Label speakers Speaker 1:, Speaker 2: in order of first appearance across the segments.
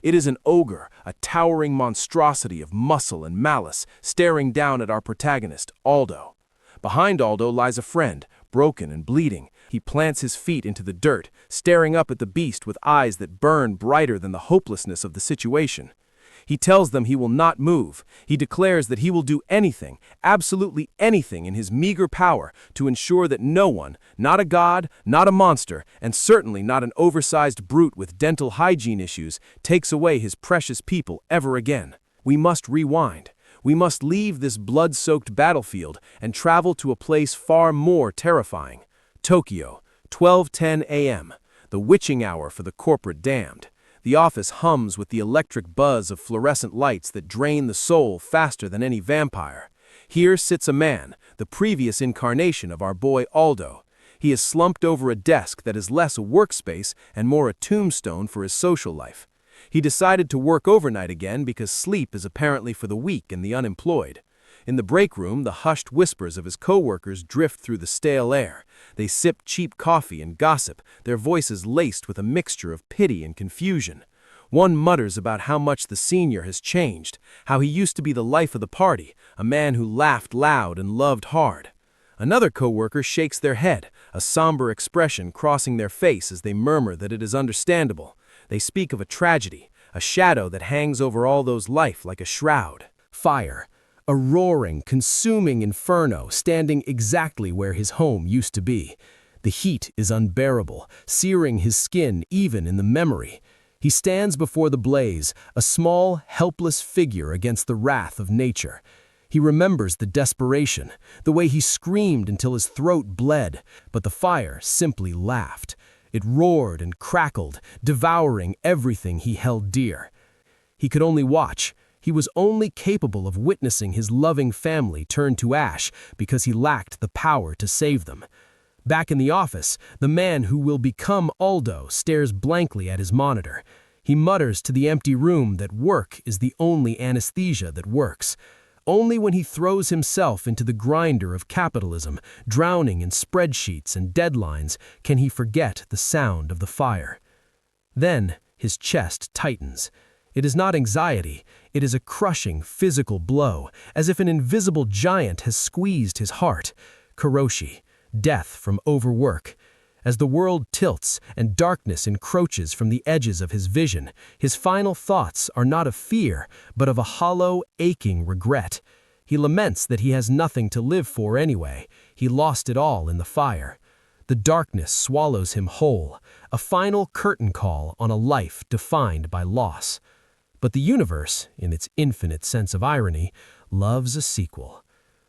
Speaker 1: It is an ogre, a towering monstrosity of muscle and malice, staring down at our protagonist, Aldo. Behind Aldo lies a friend, broken and bleeding. He plants his feet into the dirt, staring up at the beast with eyes that burn brighter than the hopelessness of the situation. He tells them he will not move. He declares that he will do anything, absolutely anything in his meager power to ensure that no one, not a god, not a monster, and certainly not an oversized brute with dental hygiene issues, takes away his precious people ever again. We must rewind. We must leave this blood-soaked battlefield and travel to a place far more terrifying. Tokyo, 12:10 a.m., the witching hour for the corporate damned. The office hums with the electric buzz of fluorescent lights that drain the soul faster than any vampire. Here sits a man, the previous incarnation of our boy Aldo. He is slumped over a desk that is less a workspace and more a tombstone for his social life. He decided to work overnight again because sleep is apparently for the weak and the unemployed. In the break room, the hushed whispers of his co-workers drift through the stale air. They sip cheap coffee and gossip, their voices laced with a mixture of pity and confusion. One mutters about how much the senior has changed, how he used to be the life of the party, a man who laughed loud and loved hard. Another co-worker shakes their head, a somber expression crossing their face as they murmur that it is understandable. They speak of a tragedy, a shadow that hangs over all those life like a shroud. Fire. A roaring, consuming inferno standing exactly where his home used to be. The heat is unbearable, searing his skin even in the memory. He stands before the blaze, a small, helpless figure against the wrath of nature. He remembers the desperation, the way he screamed until his throat bled, but the fire simply laughed. It roared and crackled, devouring everything he held dear. He could only watch. He was only capable of witnessing his loving family turn to ash because he lacked the power to save them. Back in the office, the man who will become Aldo stares blankly at his monitor. He mutters to the empty room that work is the only anesthesia that works. Only when he throws himself into the grinder of capitalism, drowning in spreadsheets and deadlines, can he forget the sound of the fire. Then his chest tightens. It is not anxiety, it is a crushing physical blow, as if an invisible giant has squeezed his heart. Karoshi, death from overwork. As the world tilts and darkness encroaches from the edges of his vision, his final thoughts are not of fear, but of a hollow, aching regret. He laments that he has nothing to live for anyway. He lost it all in the fire. The darkness swallows him whole, a final curtain call on a life defined by loss. But the universe, in its infinite sense of irony, loves a sequel.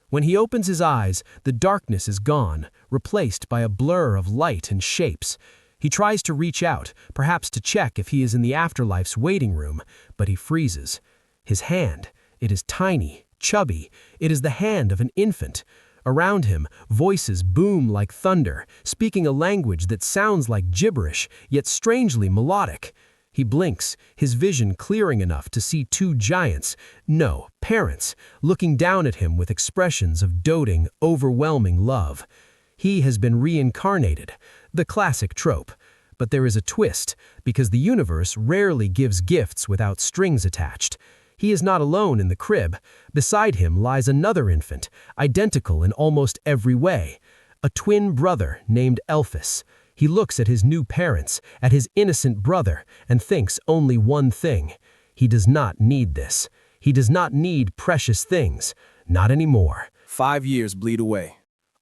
Speaker 1: When he opens his eyes, the darkness is gone, replaced by a blur of light and shapes. He tries to reach out, perhaps to check if he is in the afterlife's waiting room, but he freezes. His hand, it is tiny, chubby, it is the hand of an infant. Around him, voices boom like thunder, speaking a language that sounds like gibberish, yet strangely melodic. He blinks, his vision clearing enough to see two giants, no, parents, looking down at him with expressions of doting, overwhelming love. He has been reincarnated, the classic trope. But there is a twist, because the universe rarely gives gifts without strings attached. He is not alone in the crib. Beside him lies another infant, identical in almost every way, a twin brother named Elphys. He looks at his new parents, at his innocent brother, and thinks only one thing. He does not need this. He does not need precious things. Not anymore.
Speaker 2: 5 years bleed away.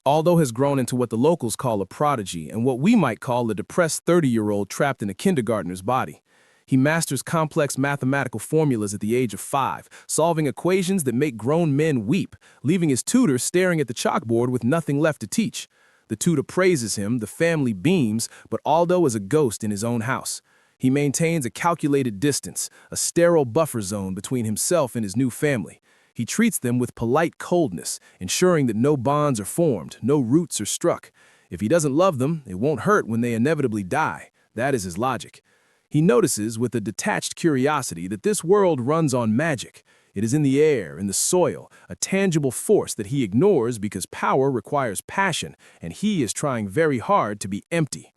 Speaker 2: Aldo has grown into what the locals call a prodigy and what we might call a depressed 30-year-old trapped in a kindergartner's body. He masters complex mathematical formulas at the age of 5, solving equations that make grown men weep, leaving his tutor staring at the chalkboard with nothing left to teach. The tutor praises him, the family beams, but Aldo is a ghost in his own house. He maintains a calculated distance, a sterile buffer zone between himself and his new family. He treats them with polite coldness, ensuring that no bonds are formed, no roots are struck. If he doesn't love them, it won't hurt when they inevitably die. That is his logic. He notices with a detached curiosity that this world runs on magic. It is in the air, in the soil, a tangible force that he ignores because power requires passion, and he is trying very hard to be empty.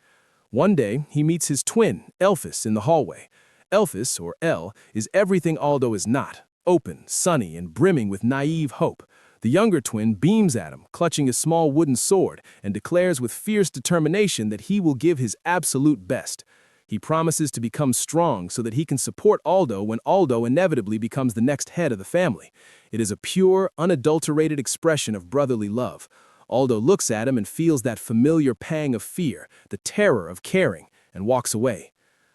Speaker 2: One day, he meets his twin, Elphys, in the hallway. Elphys, or El, is everything Aldo is not, open, sunny, and brimming with naive hope. The younger twin beams at him, clutching his small wooden sword, and declares with fierce determination that he will give his absolute best. He promises to become strong so that he can support Aldo when Aldo inevitably becomes the next head of the family. It is a pure, unadulterated expression of brotherly love. Aldo looks at him and feels that familiar pang of fear, the terror of caring, and walks away.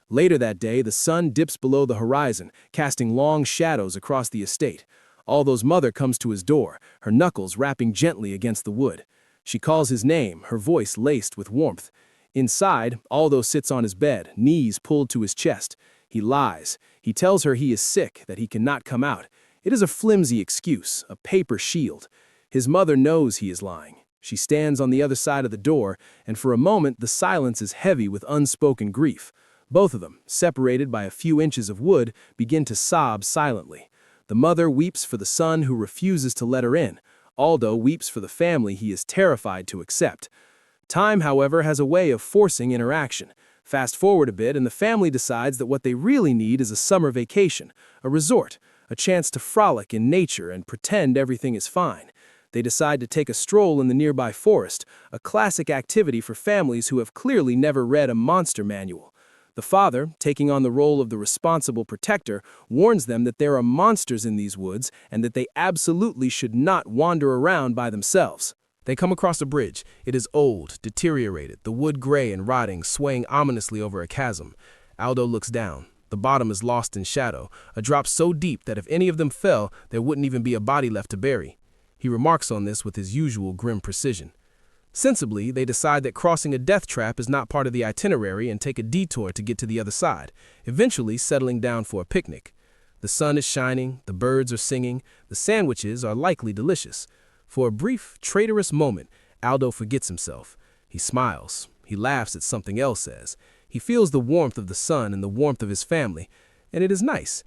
Speaker 2: Later that day, the sun dips below the horizon, casting long shadows across the estate. Aldo's mother comes to his door, her knuckles rapping gently against the wood. She calls his name, her voice laced with warmth. Inside, Aldo sits on his bed, knees pulled to his chest. He lies. He tells her he is sick, that he cannot come out. It is a flimsy excuse, a paper shield. His mother knows he is lying. She stands on the other side of the door, and for a moment the silence is heavy with unspoken grief. Both of them, separated by a few inches of wood, begin to sob silently. The mother weeps for the son who refuses to let her in. Aldo weeps for the family he is terrified to accept. Time, however, has a way of forcing interaction. Fast forward a bit, and the family decides that what they really need is a summer vacation, a resort, a chance to frolic in nature and pretend everything is fine. They decide to take a stroll in the nearby forest, a classic activity for families who have clearly never read a monster manual. The father, taking on the role of the responsible protector, warns them that there are monsters in these woods and that they absolutely should not wander around by themselves. They come across a bridge. It is old, deteriorated, the wood gray and rotting, swaying ominously over a chasm. Aldo looks down. The bottom is lost in shadow, a drop so deep that if any of them fell, there wouldn't even be a body left to bury. He remarks on this with his usual grim precision. Sensibly, they decide that crossing a death trap is not part of the itinerary and take a detour to get to the other side, eventually settling down for a picnic. The sun is shining, the birds are singing, the sandwiches are likely delicious. For a brief, traitorous moment, Aldo forgets himself. He smiles. He laughs at something El says. He feels the warmth of the sun and the warmth of his family, and it is nice.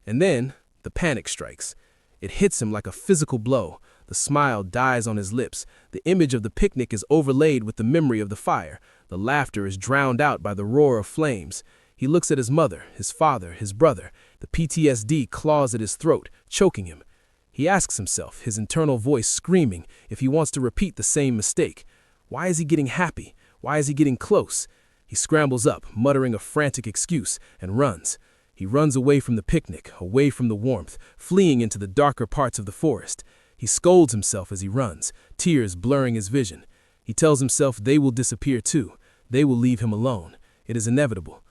Speaker 2: And then, the panic strikes. It hits him like a physical blow. The smile dies on his lips. The image of the picnic is overlaid with the memory of the fire. The laughter is drowned out by the roar of flames. He looks at his mother, his father, his brother. The PTSD claws at his throat, choking him. He asks himself, his internal voice screaming, if he wants to repeat the same mistake. Why is he getting happy? Why is he getting close? He scrambles up, muttering a frantic excuse, and runs. He runs away from the picnic, away from the warmth, fleeing into the darker parts of the forest. He scolds himself as he runs, tears blurring his vision. He tells himself they will disappear too. They will leave him alone. It is inevitable.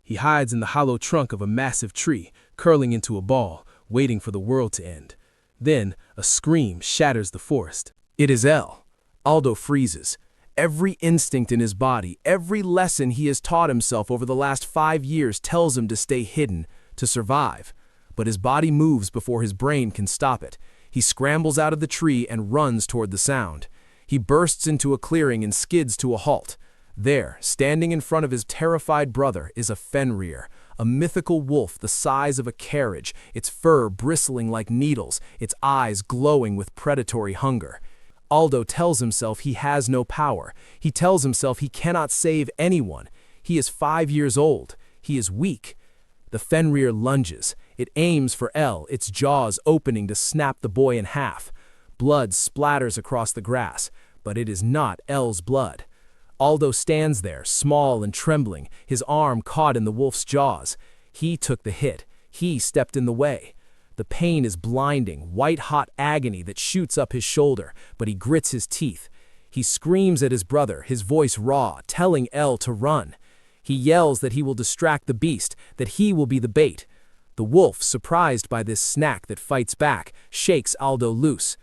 Speaker 2: He hides in the hollow trunk of a massive tree, curling into a ball, waiting for the world to end. Then, a scream shatters the forest. It is El. Aldo freezes. Every instinct in his body, every lesson he has taught himself over the last 5 years tells him to stay hidden, to survive. But his body moves before his brain can stop it. He scrambles out of the tree and runs toward the sound. He bursts into a clearing and skids to a halt. There, standing in front of his terrified brother, is a Fenrir, a mythical wolf the size of a carriage, its fur bristling like needles, its eyes glowing with predatory hunger. Aldo tells himself he has no power. He tells himself he cannot save anyone. He is 5 years old. He is weak. The Fenrir lunges. It aims for El, its jaws opening to snap the boy in half. Blood splatters across the grass, but it is not El's blood. Aldo stands there, small and trembling, his arm caught in the wolf's jaws. He took the hit. He stepped in the way. The pain is blinding, white-hot agony that shoots up his shoulder, but he grits his teeth. He screams at his brother, his voice raw, telling El to run. He yells that he will distract the beast, that he will be the bait. The wolf, surprised by this snack that fights back, shakes Aldo loose.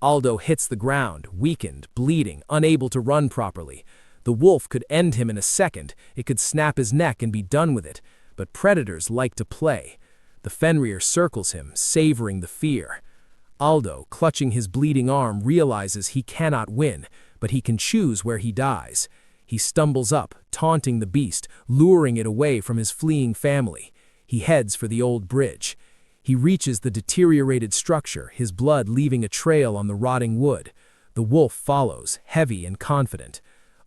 Speaker 2: Aldo hits the ground, weakened, bleeding, unable to run properly. The wolf could end him in a second. It could snap his neck and be done with it. But predators like to play. The Fenrir circles him, savoring the fear. Aldo, clutching his bleeding arm, realizes he cannot win, but he can choose where he dies. He stumbles up, taunting the beast, luring it away from his fleeing family. He heads for the old bridge. He reaches the deteriorated structure, his blood leaving a trail on the rotting wood. The wolf follows, heavy and confident.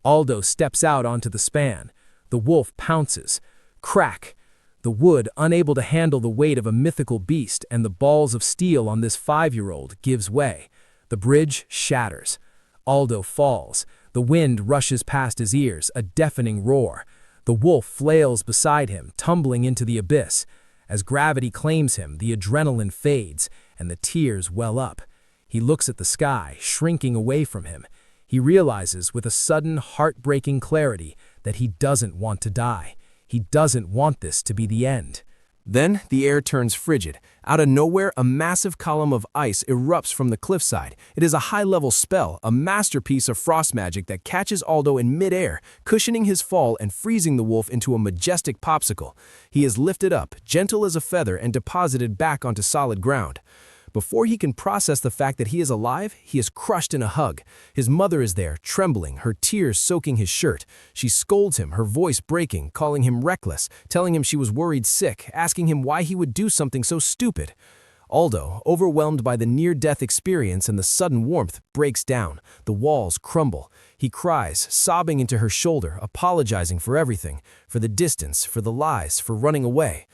Speaker 2: Aldo steps out onto the span. The wolf pounces. Crack! The wood, unable to handle the weight of a mythical beast and the balls of steel on this 5-year-old, gives way. The bridge shatters. Aldo falls. The wind rushes past his ears, a deafening roar. The wolf flails beside him, tumbling into the abyss. As gravity claims him, the adrenaline fades, and the tears well up. He looks at the sky, shrinking away from him. He realizes with a sudden, heartbreaking clarity that he doesn't want to die. He doesn't want this to be the end. Then the air turns frigid. Out of nowhere, a massive column of ice erupts from the cliffside. It is a high-level spell, a masterpiece of frost magic that catches Aldo in midair, cushioning his fall and freezing the wolf into a majestic popsicle. He is lifted up, gentle as a feather, and deposited back onto solid ground. Before he can process the fact that he is alive, he is crushed in a hug. His mother is there, trembling, her tears soaking his shirt. She scolds him, her voice breaking, calling him reckless, telling him she was worried sick, asking him why he would do something so stupid. Aldo, overwhelmed by the near-death experience and the sudden warmth, breaks down. The walls crumble. He cries, sobbing into her shoulder, apologizing for everything, for the distance, for the lies, for running away.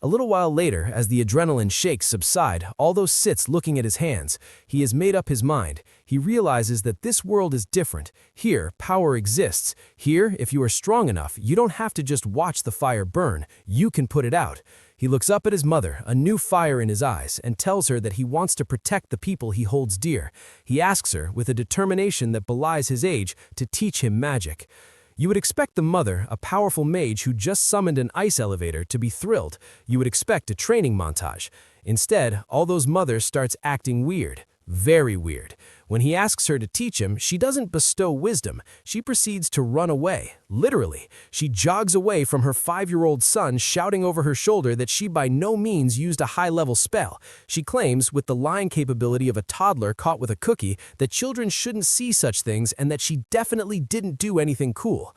Speaker 2: A little while later, as the adrenaline shakes subside, Aldo sits looking at his hands. He has made up his mind. He realizes that this world is different. Here, power exists. Here, if you are strong enough, you don't have to just watch the fire burn. You can put it out. He looks up at his mother, a new fire in his eyes, and tells her that he wants to protect the people he holds dear. He asks her, with a determination that belies his age, to teach him magic. You would expect the mother, a powerful mage who just summoned an ice elevator, to be thrilled. You would expect a training montage. Instead, Aldo's mother starts acting weird. Very weird. When he asks her to teach him, she doesn't bestow wisdom. She proceeds to run away. Literally. She jogs away from her 5-year-old son, shouting over her shoulder that she by no means used a high-level spell. She claims, with the lying capability of a toddler caught with a cookie, that children shouldn't see such things and that she definitely didn't do anything cool.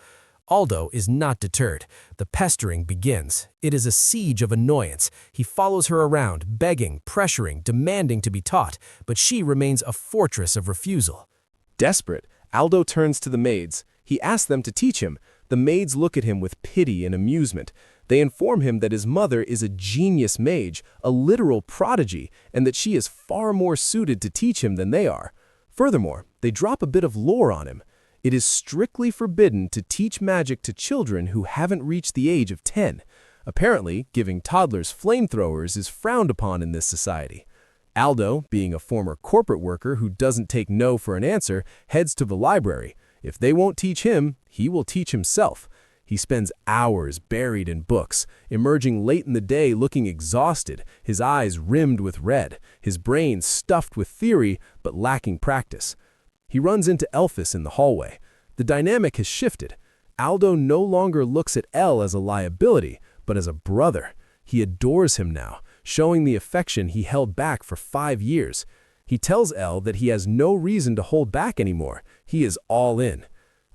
Speaker 2: Aldo is not deterred. The pestering begins. It is a siege of annoyance. He follows her around, begging, pressuring, demanding to be taught, but she remains a fortress of refusal.
Speaker 1: Desperate, Aldo turns to the maids. He asks them to teach him. The maids look at him with pity and amusement. They inform him that his mother is a genius mage, a literal prodigy, and that she is far more suited to teach him than they are. Furthermore, they drop a bit of lore on him. It is strictly forbidden to teach magic to children who haven't reached the age of 10. Apparently, giving toddlers flamethrowers is frowned upon in this society. Aldo, being a former corporate worker who doesn't take no for an answer, heads to the library. If they won't teach him, he will teach himself. He spends hours buried in books, emerging late in the day looking exhausted, his eyes rimmed with red, his brain stuffed with theory but lacking practice. He runs into Elphys in the hallway. The dynamic has shifted. Aldo no longer looks at El as a liability, but as a brother. He adores him now, showing the affection he held back for 5 years. He tells El that he has no reason to hold back anymore. He is all in.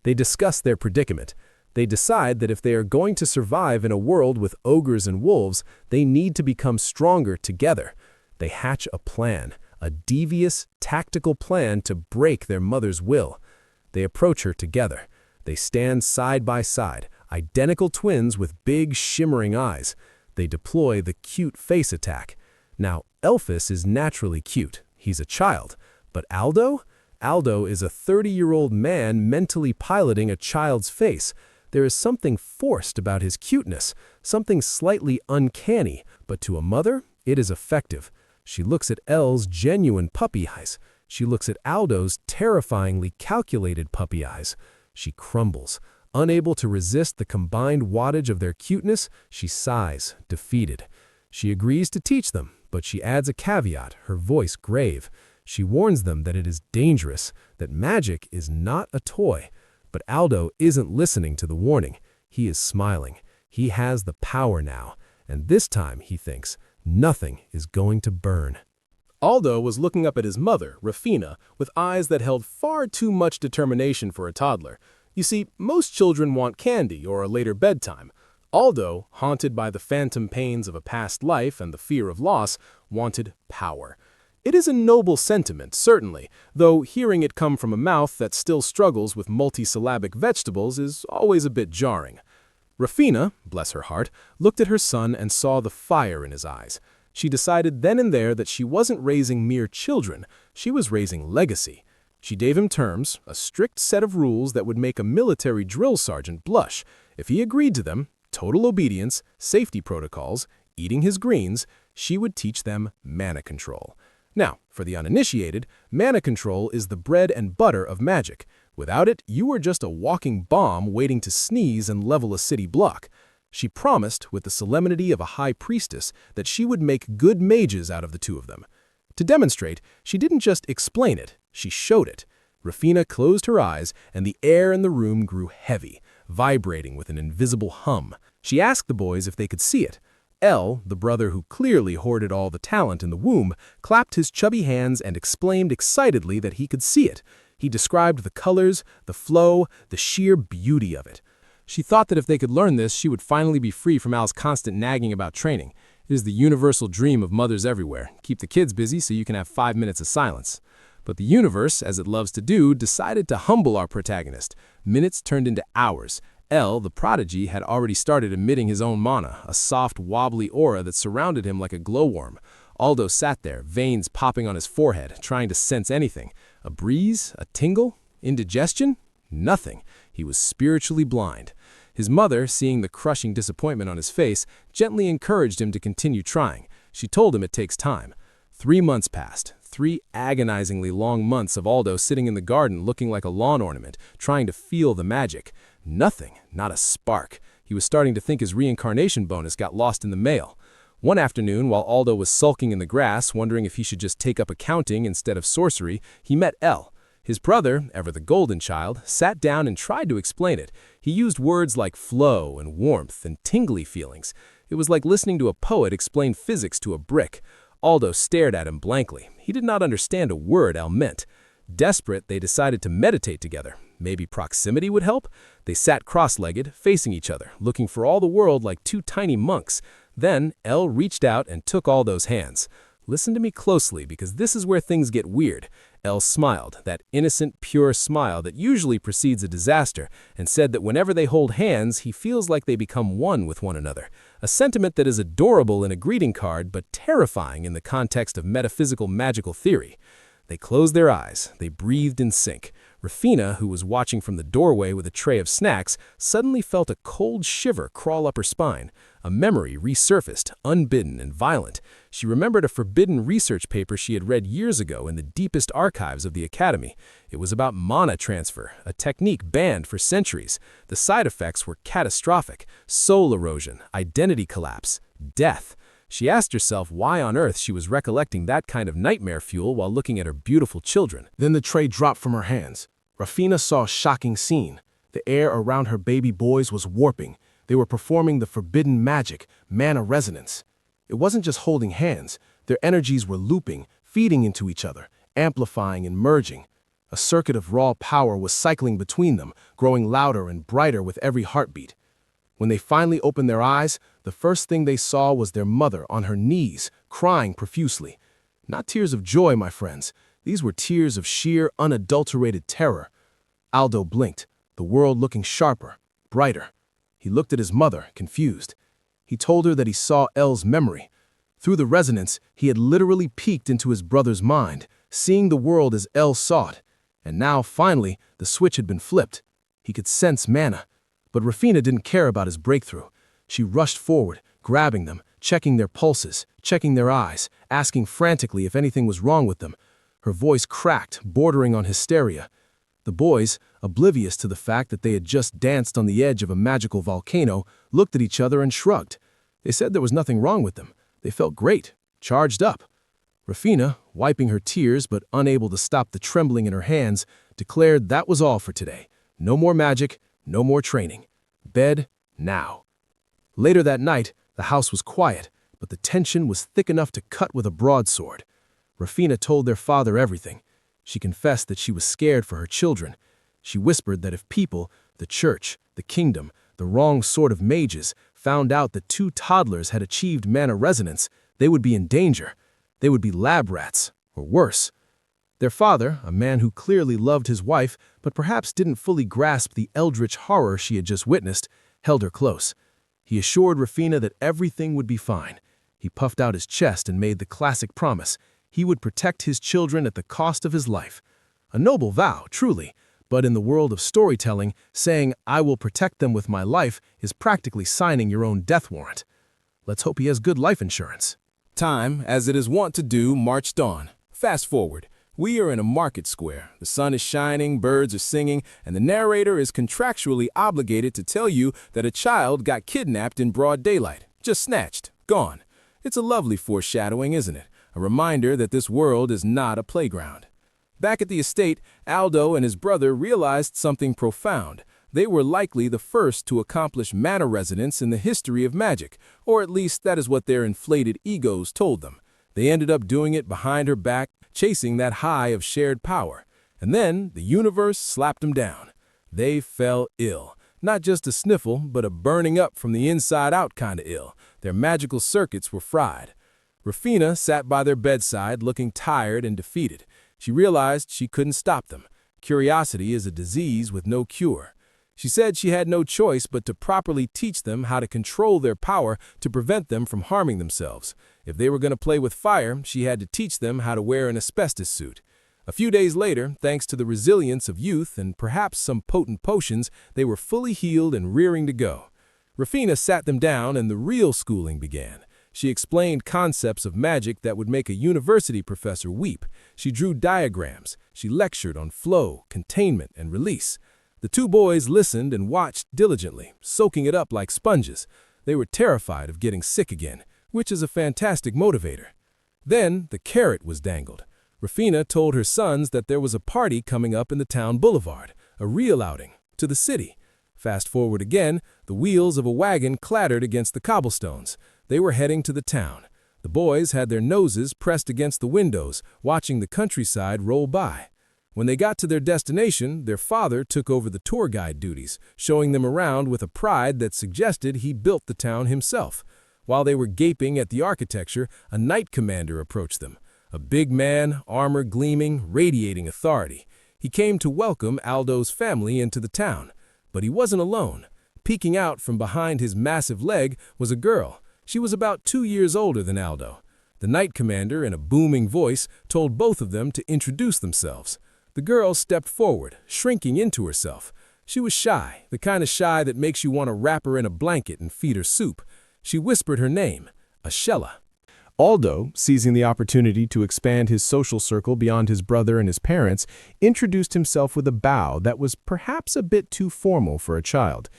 Speaker 1: They discuss their predicament. They decide that if they are going to survive in a world with ogres and wolves, they need to become stronger together. They hatch a plan. A devious, tactical plan to break their mother's will. They approach her together. They stand side by side, identical twins with big, shimmering eyes. They deploy the cute face attack. Now, Elphys is naturally cute. He's a child. But Aldo? Aldo is a 30-year-old man mentally piloting a child's face. There is something forced about his cuteness, something slightly uncanny, but to a mother, it is effective. She looks at Elle's genuine puppy eyes. She looks at Aldo's terrifyingly calculated puppy eyes. She crumbles. Unable to resist the combined wattage of their cuteness, she sighs, defeated. She agrees to teach them, but she adds a caveat, her voice grave. She warns them that it is dangerous, that magic is not a toy. But Aldo isn't listening to the warning. He is smiling. He has the power now, and this time, he thinks, nothing is going to burn. Aldo was looking up at his mother, Rafina, with eyes that held far too much determination for a toddler. You see, most children want candy or a later bedtime. Aldo, haunted by the phantom pains of a past life and the fear of loss, wanted power. It is a noble sentiment, certainly, though hearing it come from a mouth that still struggles with multisyllabic vegetables is always a bit jarring.
Speaker 2: Rafina, bless her heart, looked at her son and saw the fire in his eyes. She decided then and there that she wasn't raising mere children, she was raising legacy. She gave him terms, a strict set of rules that would make a military drill sergeant blush. If he agreed to them, total obedience, safety protocols, eating his greens, she would teach them mana control. Now, for the uninitiated, mana control is the bread and butter of magic. Without it, you were just a walking bomb waiting to sneeze and level a city block. She promised, with the solemnity of a high priestess, that she would make good mages out of the two of them. To demonstrate, she didn't just explain it, she showed it. Rafina closed her eyes, and the air in the room grew heavy, vibrating with an invisible hum. She asked the boys if they could see it. El, the brother who clearly hoarded all the talent in the womb, clapped his chubby hands and exclaimed excitedly that he could see it. He described the colors, the flow, the sheer beauty of it. She thought that if they could learn this, she would finally be free from Al's constant nagging about training. It is the universal dream of mothers everywhere. Keep the kids busy so you can have 5 minutes of silence. But the universe, as it loves to do, decided to humble our protagonist. Minutes turned into hours. El, the prodigy, had already started emitting his own mana, a soft, wobbly aura that surrounded him like a glowworm. Aldo sat there, veins popping on his forehead, trying to sense anything. A breeze? A tingle? Indigestion? Nothing. He was spiritually blind. His mother, seeing the crushing disappointment on his face, gently encouraged him to continue trying. She told him it takes time. 3 months passed. 3 agonizingly long months of Aldo sitting in the garden looking like a lawn ornament, trying to feel the magic. Nothing, not a spark. He was starting to think his reincarnation bonus got lost in the mail. One afternoon, while Aldo was sulking in the grass, wondering if he should just take up accounting instead of sorcery, he met El. His brother, ever the golden child, sat down and tried to explain it. He used words like flow and warmth and tingly feelings. It was like listening to a poet explain physics to a brick. Aldo stared at him blankly. He did not understand a word El meant. Desperate, they decided to meditate together. Maybe proximity would help? They sat cross-legged, facing each other, looking for all the world like 2 tiny monks. Then El reached out and took Aldo's hands. Listen to me closely, because this is where things get weird. El smiled, that innocent, pure smile that usually precedes a disaster, and said that whenever they hold hands, he feels like they become one with one another. A sentiment that is adorable in a greeting card, but terrifying in the context of metaphysical magical theory. They closed their eyes. They breathed in sync. Rafina, who was watching from the doorway with a tray of snacks, suddenly felt a cold shiver crawl up her spine. A memory resurfaced, unbidden and violent. She remembered a forbidden research paper she had read years ago in the deepest archives of the Academy. It was about mana transfer, a technique banned for centuries. The side effects were catastrophic: soul erosion, identity collapse, death. She asked herself why on earth she was recollecting that kind of nightmare fuel while looking at her beautiful children.
Speaker 3: Then the tray dropped from her hands. Rafina saw a shocking scene. The air around her baby boys was warping. They were performing the forbidden magic, mana resonance. It wasn't just holding hands. Their energies were looping, feeding into each other, amplifying and merging. A circuit of raw power was cycling between them, growing louder and brighter with every heartbeat. When they finally opened their eyes, the first thing they saw was their mother on her knees, crying profusely. Not tears of joy, my friends. These were tears of sheer, unadulterated terror. Aldo blinked, the world looking sharper, brighter. He looked at his mother, confused. He told her that he saw El's memory. Through the resonance, he had literally peeked into his brother's mind, seeing the world as El saw it. And now, finally, the switch had been flipped. He could sense mana. But Rafina didn't care about his breakthrough. She rushed forward, grabbing them, checking their pulses, checking their eyes, asking frantically if anything was wrong with them. Her voice cracked, bordering on hysteria. The boys, oblivious to the fact that they had just danced on the edge of a magical volcano, looked at each other and shrugged. They said there was nothing wrong with them. They felt great, charged up. Rafina, wiping her tears but unable to stop the trembling in her hands, declared that was all for today. No more magic, no more training. Bed, now. Later that night, the house was quiet, but the tension was thick enough to cut with a broadsword. Rafina told their father everything. She confessed that she was scared for her children. She whispered that if people, the church, the kingdom, the wrong sort of mages, found out that 2 toddlers had achieved mana resonance, they would be in danger. They would be lab rats, or worse. Their father, a man who clearly loved his wife but perhaps didn't fully grasp the eldritch horror she had just witnessed, held her close. He assured Rafina that everything would be fine. He puffed out his chest and made the classic promise. He would protect his children at the cost of his life. A noble vow, truly, but in the world of storytelling, saying, "I will protect them with my life," is practically signing your own death warrant. Let's hope he has good life insurance.
Speaker 2: Time, as it is wont to do, marched on. Fast forward. We are in a market square. The sun is shining, birds are singing, and the narrator is contractually obligated to tell you that a child got kidnapped in broad daylight. Just snatched. Gone. It's a lovely foreshadowing, isn't it? A reminder that this world is not a playground. Back at the estate, Aldo and his brother realized something profound. They were likely the first to accomplish mana resonance in the history of magic, or at least that is what their inflated egos told them. They ended up doing it behind her back, chasing that high of shared power. And then the universe slapped them down. They fell ill. Not just a sniffle, but a burning up from the inside out kind of ill. Their magical circuits were fried. Rafina sat by their bedside looking tired and defeated. She realized she couldn't stop them. Curiosity is a disease with no cure. She said she had no choice but to properly teach them how to control their power to prevent them from harming themselves. If they were going to play with fire, she had to teach them how to wear an asbestos suit. A few days later, thanks to the resilience of youth and perhaps some potent potions, they were fully healed and rearing to go. Rafina sat them down and the real schooling began. She explained concepts of magic that would make a university professor weep. She drew diagrams. She lectured on flow, containment, and release. The two boys listened and watched diligently, soaking it up like sponges. They were terrified of getting sick again, which is a fantastic motivator. Then the carrot was dangled. Rafina told her sons that there was a party coming up in the town boulevard, a real outing, to the city. Fast forward again, the wheels of a wagon clattered against the cobblestones. They were heading to the town. The boys had their noses pressed against the windows, watching the countryside roll by. When they got to their destination, their father took over the tour guide duties, showing them around with a pride that suggested he built the town himself. While they were gaping at the architecture, a knight commander approached them. A big man, armor gleaming, radiating authority. He came to welcome Aldo's family into the town. But he wasn't alone. Peeking out from behind his massive leg was a girl. She was about 2 years older than Aldo. The knight commander, in a booming voice, told both of them to introduce themselves. The girl stepped forward, shrinking into herself. She was shy, the kind of shy that makes you want to wrap her in a blanket and feed her soup. She whispered her name, Ashella.
Speaker 3: Aldo, seizing the opportunity to expand his social circle beyond his brother and his parents, introduced himself with a bow that was perhaps a bit too formal for a child.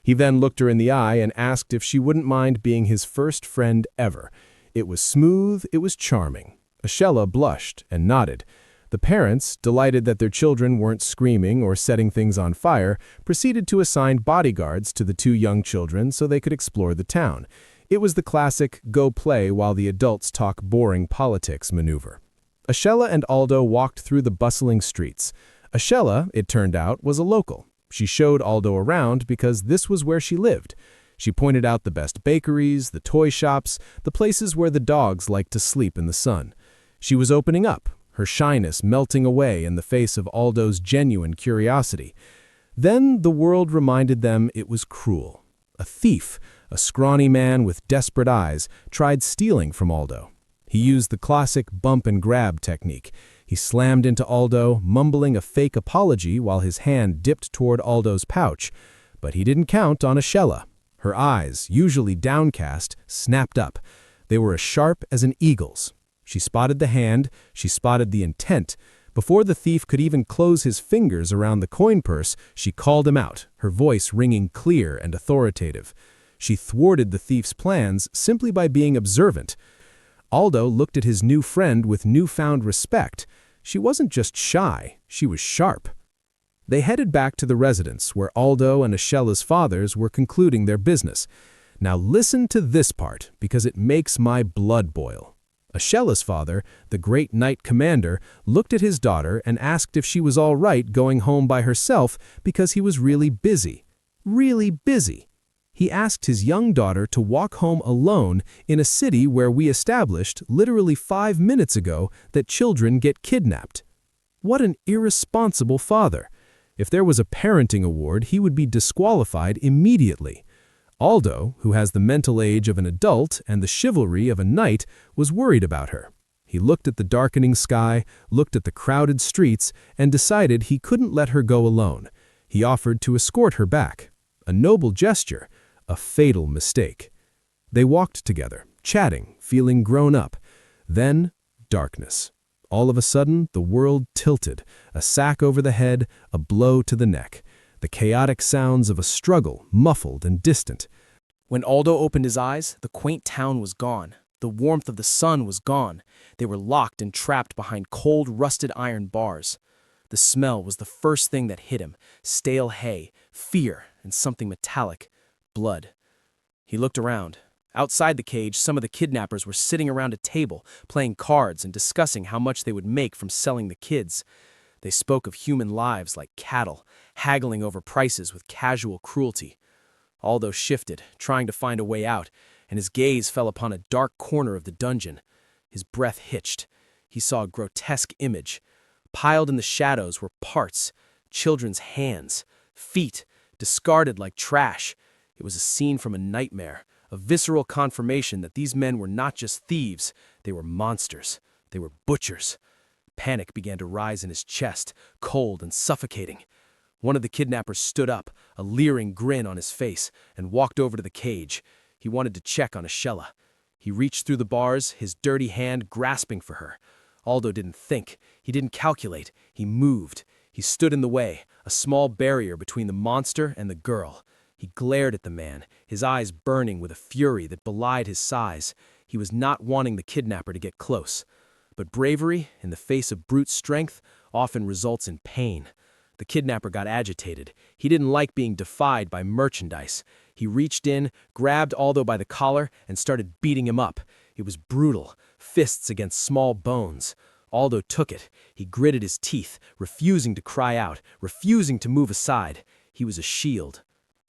Speaker 3: He then looked her in the eye and asked if she wouldn't mind being his first friend ever. It was smooth, it was charming. Ashella blushed and nodded. The parents, delighted that their children weren't screaming or setting things on fire, proceeded to assign bodyguards to the two young children so they could explore the town. It was the classic go play while the adults talk boring politics maneuver. Ashella and Aldo walked through the bustling streets. Ashella, it turned out, was a local. She showed Aldo around because this was where she lived. She pointed out the best bakeries, the toy shops, the places where the dogs liked to sleep in the sun. She was opening up, her shyness melting away in the face of Aldo's genuine curiosity. Then the world reminded them it was cruel. A thief, a scrawny man with desperate eyes, tried stealing from Aldo. He used the classic bump and grab technique. He slammed into Aldo, mumbling a fake apology while his hand dipped toward Aldo's pouch. But he didn't count on Ashella. Her eyes, usually downcast, snapped up. They were as sharp as an eagle's. She spotted the hand, she spotted the intent. Before the thief could even close his fingers around the coin purse, she called him out, her voice ringing clear and authoritative. She thwarted the thief's plans simply by being observant. Aldo looked at his new friend with newfound respect. She wasn't just shy, she was sharp. They headed back to the residence where Aldo and Ashella's fathers were concluding their business. Now listen to this part, because it makes my blood boil. Ashella's father, the great knight commander, looked at his daughter and asked if she was all right going home by herself because he was really busy. Really busy. He asked his young daughter to walk home alone in a city where we established, literally 5 minutes ago, that children get kidnapped. What an irresponsible father. If there was a parenting award, he would be disqualified immediately.
Speaker 2: Aldo, who has the mental age of an adult and the chivalry of a knight, was worried about her. He looked at the darkening sky, looked at the crowded streets, and decided he couldn't let her go alone. He offered to escort her back. A noble gesture, a fatal mistake. They walked together, chatting, feeling grown up. Then, darkness. All of a sudden, the world tilted, a sack over the head, a blow to the neck. The chaotic sounds of a struggle, muffled and distant.
Speaker 1: When Aldo opened his eyes, the quaint town was gone. The warmth of the sun was gone. They were locked and trapped behind cold, rusted iron bars. The smell was the first thing that hit him. Stale hay, fear, and something metallic. Blood. He looked around. Outside the cage, some of the kidnappers were sitting around a table, playing cards and discussing how much they would make from selling the kids. They spoke of human lives like cattle, haggling over prices with casual cruelty. Aldo shifted, trying to find a way out, and his gaze fell upon a dark corner of the dungeon. His breath hitched. He saw a grotesque image. Piled in the shadows were parts, children's hands, feet, discarded like trash. It was a scene from a nightmare, a visceral confirmation that these men were not just thieves, they were monsters. They were butchers. Panic began to rise in his chest, cold and suffocating. One of the kidnappers stood up, a leering grin on his face, and walked over to the cage. He wanted to check on Ashella. He reached through the bars, his dirty hand grasping for her. Aldo didn't think. He didn't calculate. He moved. He stood in the way, a small barrier between the monster and the girl. He glared at the man, his eyes burning with a fury that belied his size. He was not wanting the kidnapper to get close. But bravery, in the face of brute strength, often results in pain. The kidnapper got agitated. He didn't like being defied by merchandise. He reached in, grabbed Aldo by the collar, and started beating him up. It was brutal, fists against small bones. Aldo took it. He gritted his teeth, refusing to cry out, refusing to move aside. He was a shield.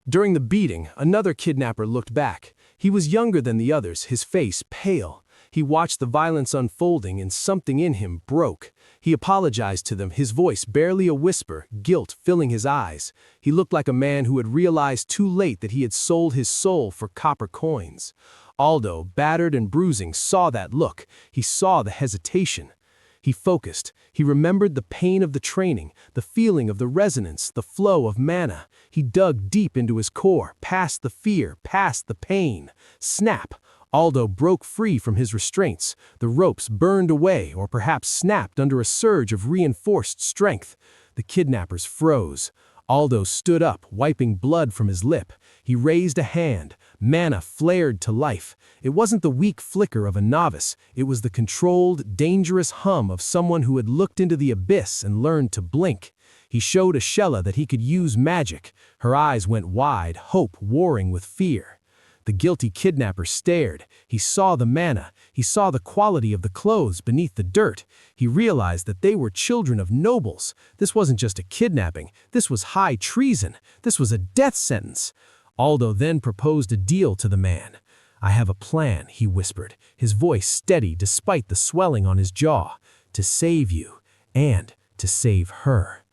Speaker 2: During the beating, another kidnapper looked back. He was younger than the others, his face pale. He watched the violence unfolding and something in him broke. He apologized to them, his voice barely a whisper, guilt filling his eyes. He looked like a man who had realized too late that he had sold his soul for copper coins. Aldo, battered and bruising, saw that look. He saw the hesitation. He focused. He remembered the pain of the training, the feeling of the resonance, the flow of mana. He dug deep into his core, past the fear, past the pain. Snap! Aldo broke free from his restraints. The ropes burned away or perhaps snapped under a surge of reinforced strength. The kidnappers froze. Aldo stood up, wiping blood from his lip. He raised a hand. Mana flared to life. It wasn't the weak flicker of a novice. It was the controlled, dangerous hum of someone who had looked into the abyss and learned to blink. He showed Ashella that he could use magic. Her eyes went wide, hope warring with fear. The guilty kidnapper stared. He saw the mana. He saw the quality of the clothes beneath the dirt. He realized that they were children of nobles. This wasn't just a kidnapping. This was high treason. This was a death sentence. Aldo then proposed a deal to the man. "I have a plan," he whispered, his voice steady despite the swelling on his jaw. "To save you, and to save her."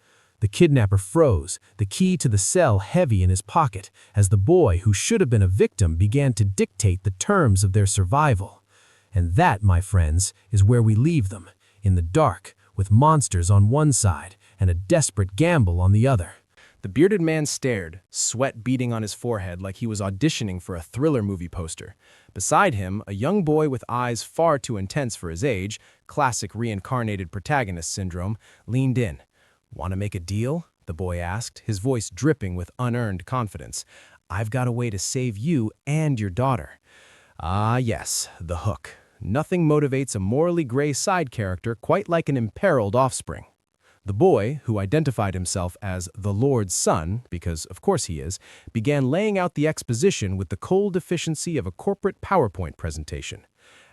Speaker 2: The kidnapper froze, the key to the cell heavy in his pocket, as the boy who should have been a victim began to dictate the terms of their survival. And that, my friends, is where we leave them, in the dark, with monsters on one side and a desperate gamble on the other.
Speaker 1: The bearded man stared, sweat beading on his forehead like he was auditioning for a thriller movie poster. Beside him, a young boy with eyes far too intense for his age, classic reincarnated protagonist syndrome, leaned in. "Want to make a deal?" the boy asked, his voice dripping with unearned confidence. "I've got a way to save you and your daughter." Ah, yes, the hook. Nothing motivates a morally gray side character quite like an imperiled offspring. The boy, who identified himself as the Lord's son, because of course he is, began laying out the exposition with the cold efficiency of a corporate PowerPoint presentation.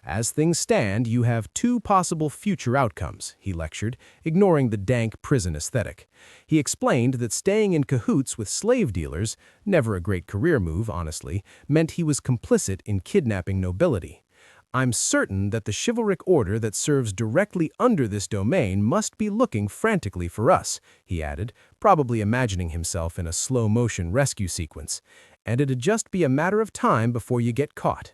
Speaker 1: "As things stand, you have two possible future outcomes," he lectured, ignoring the dank prison aesthetic. He explained that staying in cahoots with slave dealers, never a great career move, honestly, meant he was complicit in kidnapping nobility. "I'm certain that the chivalric order that serves directly under this domain must be looking frantically for us," he added, probably imagining himself in a slow-motion rescue sequence.
Speaker 3: and it'd just be a matter of time before you get caught.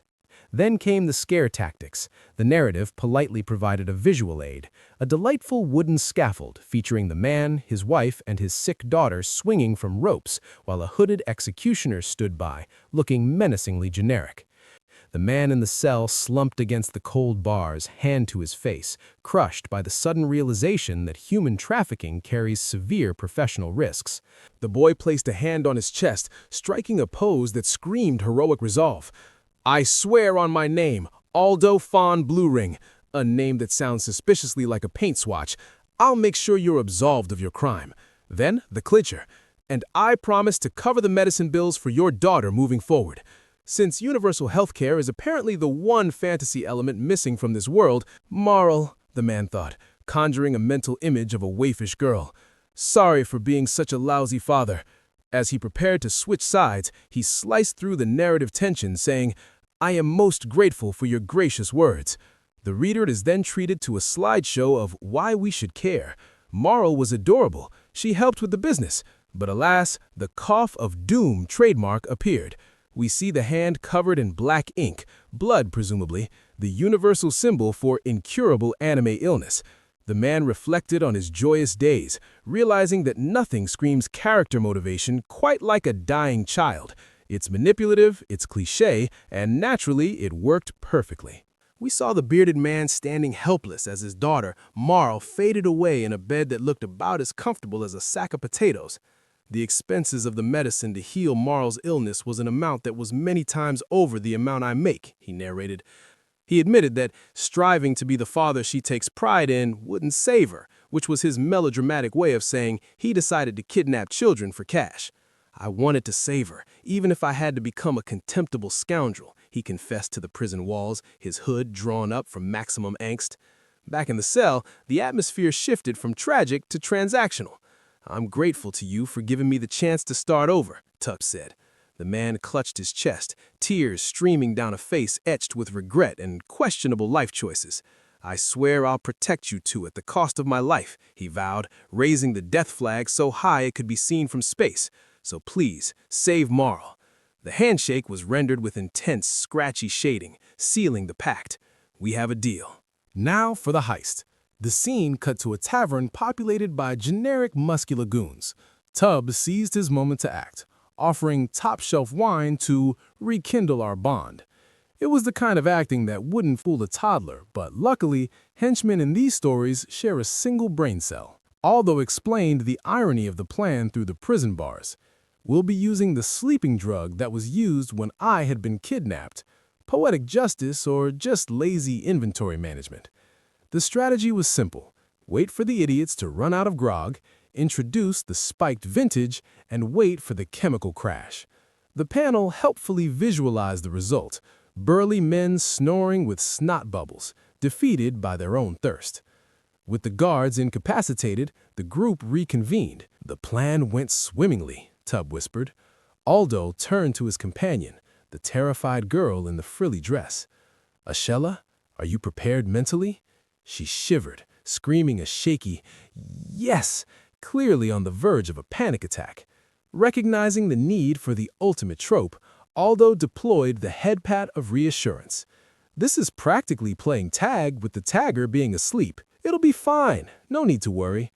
Speaker 3: Then came the scare tactics. The narrative politely provided a visual aid, a delightful wooden scaffold featuring the man, his wife, and his sick daughter swinging from ropes while a hooded executioner stood by, looking menacingly generic. The man in the cell slumped against the cold bars, hand to his face, crushed by the sudden realization that human trafficking carries severe professional risks. The boy placed a hand on his chest, striking a pose that screamed heroic resolve. "I swear on my name, Aldo Fawn Bluering," a name that sounds suspiciously like a paint swatch. "I'll make sure you're absolved of your crime." Then, the clincher. "And I promise to cover the medicine bills for your daughter moving forward." Since universal healthcare is apparently the one fantasy element missing from this world, Marl, the man thought, conjuring a mental image of a waifish girl. Sorry for being such a lousy father. As he prepared to switch sides, he sliced through the narrative tension, saying, "I am most grateful for your gracious words." The reader is then treated to a slideshow of why we should care. Marl was adorable. She helped with the business. But alas, the cough of doom trademark appeared. We see the hand covered in black ink, blood presumably, the universal symbol for incurable anime illness. The man reflected on his joyous days, realizing that nothing screams character motivation quite like a dying child. It's manipulative, it's cliché, and naturally, it worked perfectly. We saw the bearded man standing helpless as his daughter, Marl, faded away in a bed that looked about as comfortable as a sack of potatoes. The expenses of the medicine to heal Marl's illness was an amount that was many times over the amount I make, he narrated. He admitted that striving to be the father she takes pride in wouldn't save her, which was his melodramatic way of saying he decided to kidnap children for cash. "I wanted to save her, even if I had to become a contemptible scoundrel," he confessed to the prison walls, his hood drawn up from maximum angst. Back in the cell, the atmosphere shifted from tragic to transactional. "I'm grateful to you for giving me the chance to start over," Tuck said. The man clutched his chest, tears streaming down a face etched with regret and questionable life choices. "I swear I'll protect you two at the cost of my life," he vowed, raising the death flag so high it could be seen from space. "So please, save Marl." The handshake was rendered with intense, scratchy shading, sealing the pact. "We have a deal." Now for the heist. The scene cut to a tavern populated by generic muscular goons. Tubb seized his moment to act, offering top-shelf wine to rekindle our bond. It was the kind of acting that wouldn't fool a toddler, but luckily, henchmen in these stories share a single brain cell. Aldo explained the irony of the plan through the prison bars. "We'll be using the sleeping drug that was used when I had been kidnapped. Poetic justice or just lazy inventory management?" The strategy was simple. Wait for the idiots to run out of grog, introduce the spiked vintage, and wait for the chemical crash. The panel helpfully visualized the result: burly men snoring with snot bubbles, defeated by their own thirst. With the guards incapacitated, the group reconvened. "The plan went swimmingly," Tubb whispered. Aldo turned to his companion, the terrified girl in the frilly dress. "Ashella, are you prepared mentally?" She shivered, screaming a shaky yes, clearly on the verge of a panic attack. Recognizing the need for the ultimate trope, Aldo deployed the head pat of reassurance. "This is practically playing tag with the tagger being asleep. It'll be fine, no need to worry."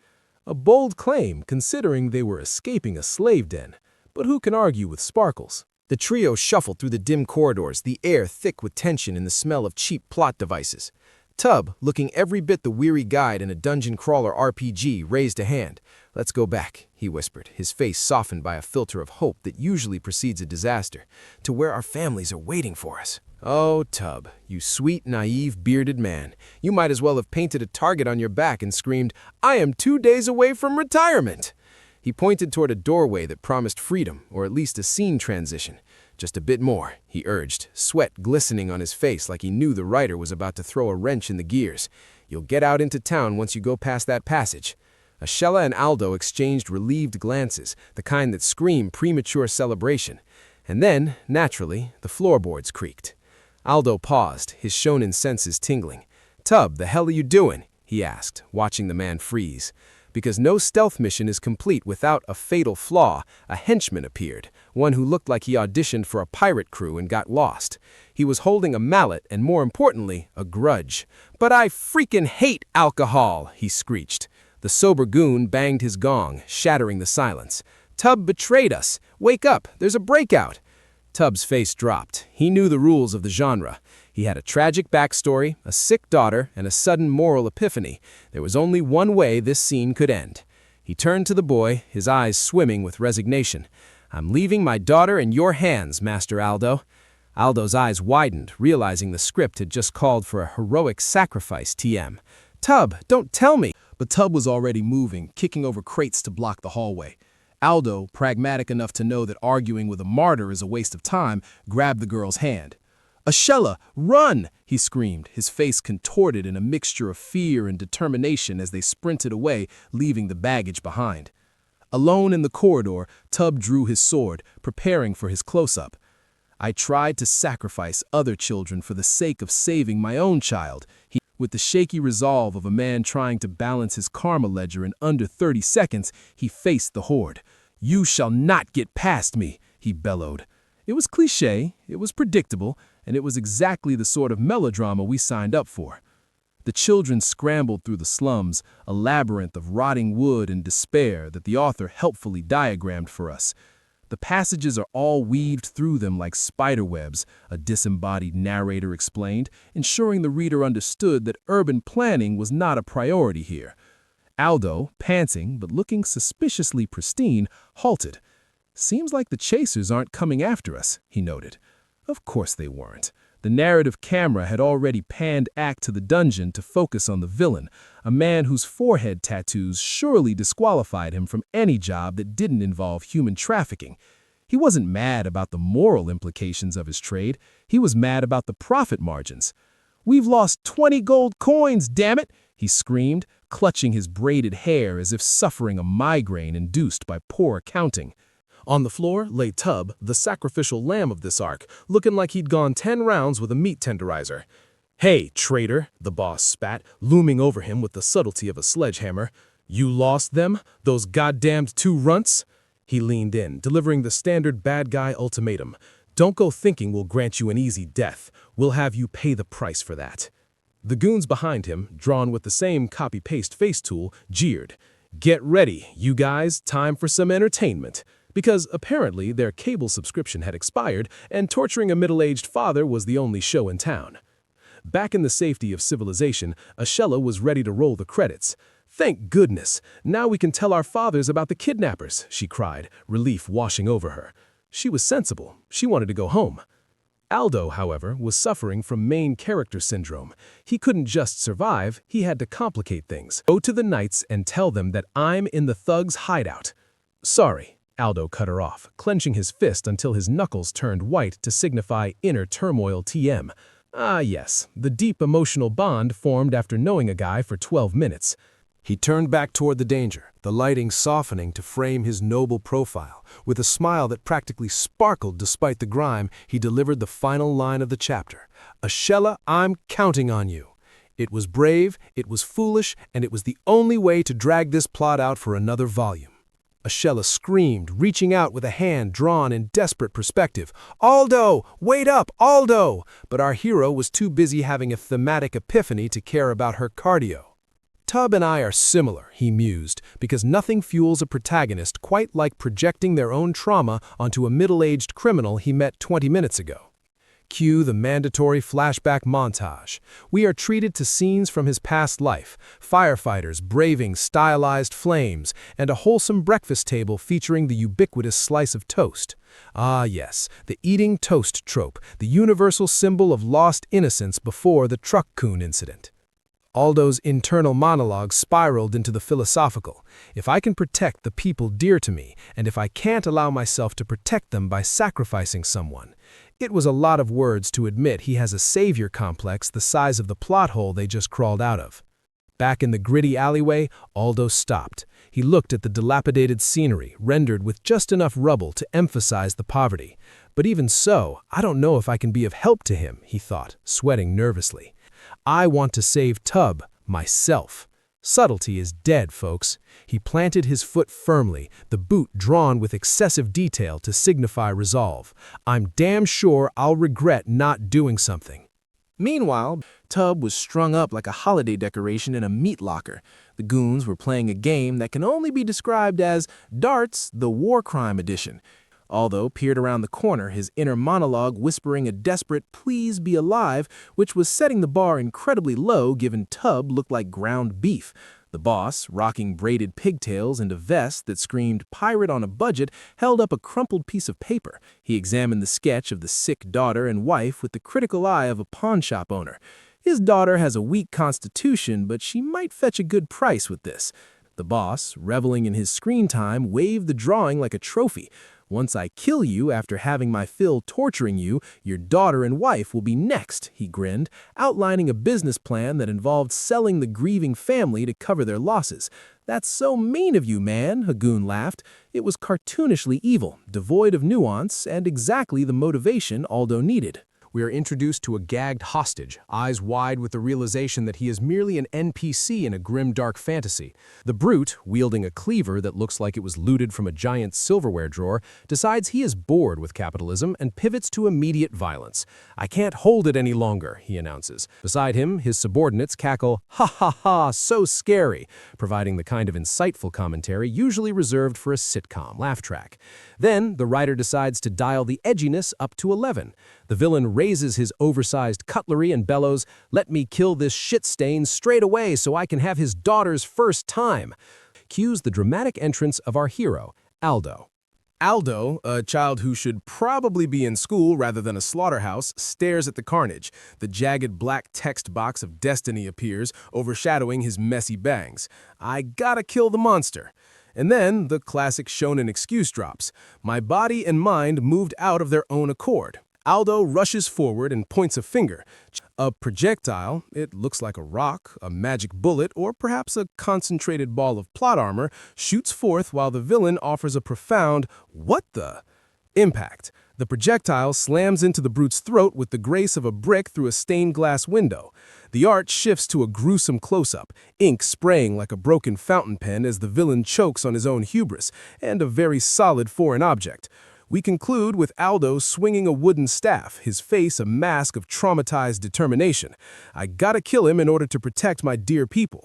Speaker 3: A bold claim considering they were escaping a slave den, but who can argue with Sparkles? The trio shuffled through the dim corridors, the air thick with tension and the smell of cheap plot devices. Tubb, looking every bit the weary guide in a dungeon crawler RPG, raised a hand. "Let's go back," he whispered, his face softened by a filter of hope that usually precedes a disaster, "to where our families are waiting for us." "Oh, Tubb, you sweet, naive, bearded man, you might as well have painted a target on your back and screamed, 'I am 2 days away from retirement!'" He pointed toward a doorway that promised freedom, or at least a scene transition. "Just a bit more," he urged, sweat glistening on his face like he knew the writer was about to throw a wrench in the gears. "You'll get out into town once you go past that passage." Ashella and Aldo exchanged relieved glances, the kind that scream premature celebration. And then, naturally, the floorboards creaked. Aldo paused, his shonen senses tingling. "Tubb, the hell are you doing?" he asked, watching the man freeze.
Speaker 2: because no stealth mission is complete without a fatal flaw. A henchman appeared, one who looked like he auditioned for a pirate crew and got lost. He was holding a mallet and, more importantly, a grudge. "But I freaking hate alcohol," he screeched. The sober goon banged his gong, shattering the silence. "Tub betrayed us. Wake up, there's a breakout." Tub's face dropped. He knew the rules of the genre. He had a tragic backstory, a sick daughter, and a sudden moral epiphany. There was only one way this scene could end. He turned to the boy, his eyes swimming with resignation. "I'm leaving my daughter in your hands, Master Aldo." Aldo's eyes widened, realizing the script had just called for a heroic sacrifice TM. "Tub, don't tell me!"
Speaker 3: But Tub was already moving, kicking over crates to block the hallway. Aldo, pragmatic enough to know that arguing with a martyr is a waste of time, grabbed the girl's hand. "Ashella, run!" he screamed, his face contorted in a mixture of fear and determination as they sprinted away, leaving the baggage behind. Alone in the corridor, Tub drew his sword, preparing for his close-up. "I tried to sacrifice other children for the sake of saving my own child," with the shaky resolve of a man trying to balance his karma ledger in under 30 seconds, he faced the horde. "You shall not get past me," he bellowed. It was cliché, it was predictable, and it was exactly the sort of melodrama we signed up for. The children scrambled through the slums, a labyrinth of rotting wood and despair that the author helpfully diagrammed for us. "The passages are all weaved through them like spiderwebs," a disembodied narrator explained, ensuring the reader understood that urban planning was not a priority here. Aldo, panting but looking suspiciously pristine, halted. "Seems like the chasers aren't coming after us," he noted. Of course they weren't. The narrative camera had already panned act to the dungeon to focus on the villain, a man whose forehead tattoos surely disqualified him from any job that didn't involve human trafficking. He wasn't mad about the moral implications of his trade, he was mad about the profit margins. "We've lost 20 gold coins, damn it!" he screamed, clutching his braided hair as if suffering a migraine induced by poor accounting. On the floor lay Tub, the sacrificial lamb of this arc, looking like he'd gone 10 rounds with a meat tenderizer. "Hey, traitor," the boss spat, looming over him with the subtlety of a sledgehammer. "You lost them? Those goddamned 2 runts?" He leaned in, delivering the standard bad guy ultimatum. "Don't go thinking we'll grant you an easy death. We'll have you pay the price for that." The goons behind him, drawn with the same copy-paste face tool, jeered. "Get ready, you guys, time for some entertainment." Because apparently their cable subscription had expired and torturing a middle-aged father was the only show in town. Back in the safety of civilization, Ashella was ready to roll the credits. "Thank goodness! Now we can tell our fathers about the kidnappers," she cried, relief washing over her. She was sensible. She wanted to go home. Aldo, however, was suffering from main character syndrome. He couldn't just survive, he had to complicate things. "Go to the knights and tell them that I'm in the thug's hideout." "Sorry." Aldo cut her off, clenching his fist until his knuckles turned white to signify inner turmoil TM. Ah yes, the deep emotional bond formed after knowing a guy for 12 minutes. He turned back toward the danger, the lighting softening to frame his noble profile. With a smile that practically sparkled despite the grime, he delivered the final line of the chapter. "Ashella, I'm counting on you." It was brave, it was foolish, and it was the only way to drag this plot out for another volume. Ashella screamed, reaching out with a hand drawn in desperate perspective. "Aldo! Wait up, Aldo!" But our hero was too busy having a thematic epiphany to care about her cardio. "Tub and I are similar," he mused, because nothing fuels a protagonist quite like projecting their own trauma onto a middle-aged criminal he met 20 minutes ago. Cue the mandatory flashback montage. We are treated to scenes from his past life, firefighters braving stylized flames, and a wholesome breakfast table featuring the ubiquitous slice of toast. Ah yes, the eating toast trope, the universal symbol of lost innocence before the truck coon incident. Aldo's internal monologue spiraled into the philosophical. If I can protect the people dear to me, and if I can't allow myself to protect them by sacrificing someone. It was a lot of words to admit he has a savior complex the size of the plot hole they just crawled out of. Back in the gritty alleyway, Aldo stopped. He looked at the dilapidated scenery, rendered with just enough rubble to emphasize the poverty. But even so, I don't know if I can be of help to him, he thought, sweating nervously. I want to save Tub, myself. Subtlety is dead, folks. He planted his foot firmly, the boot drawn with excessive detail to signify resolve. I'm damn sure I'll regret not doing something.
Speaker 1: Meanwhile, Tub was strung up like a holiday decoration in a meat locker. The goons were playing a game that can only be described as Darts, the War Crime Edition. Aldo peered around the corner, his inner monologue whispering a desperate "please be alive," which was setting the bar incredibly low given Tub looked like ground beef. The boss, rocking braided pigtails and a vest that screamed "pirate on a budget," held up a crumpled piece of paper. He examined the sketch of the sick daughter and wife with the critical eye of a pawnshop owner. His daughter has a weak constitution, but she might fetch a good price with this. The boss, reveling in his screen time, waved the drawing like a trophy. "Once I kill you after having my fill torturing you, your daughter and wife will be next," he grinned, outlining a business plan that involved selling the grieving family to cover their losses. "That's so mean of you, man," Hagoon laughed. It was cartoonishly evil, devoid of nuance, and exactly the motivation Aldo needed.
Speaker 3: We are introduced to a gagged hostage, eyes wide with the realization that he is merely an NPC in a grim dark fantasy. The brute, wielding a cleaver that looks like it was looted from a giant silverware drawer, decides he is bored with capitalism and pivots to immediate violence. "I can't hold it any longer," he announces. Beside him, his subordinates cackle, "Ha ha ha, so scary," providing the kind of insightful commentary usually reserved for a sitcom laugh track. Then, the writer decides to dial the edginess up to 11. The villain raises his oversized cutlery and bellows, "Let me kill this shit stain straight away so I can have his daughter's first time." Cues the dramatic entrance of our hero, Aldo.
Speaker 2: Aldo, a child who should probably be in school rather than a slaughterhouse, stares at the carnage. The jagged black text box of destiny appears, overshadowing his messy bangs. "I gotta kill the monster." And then the classic shonen excuse drops. "My body and mind moved out of their own accord." Aldo rushes forward and points a finger. A projectile, it looks like a rock, a magic bullet, or perhaps a concentrated ball of plot armor, shoots forth while the villain offers a profound, "What the?" impact. The projectile slams into the brute's throat with the grace of a brick through a stained glass window. The art shifts to a gruesome close-up, ink spraying like a broken fountain pen as the villain chokes on his own hubris, and a very solid foreign object. We conclude with Aldo swinging a wooden staff, his face a mask of traumatized determination. "I gotta kill him in order to protect my dear people."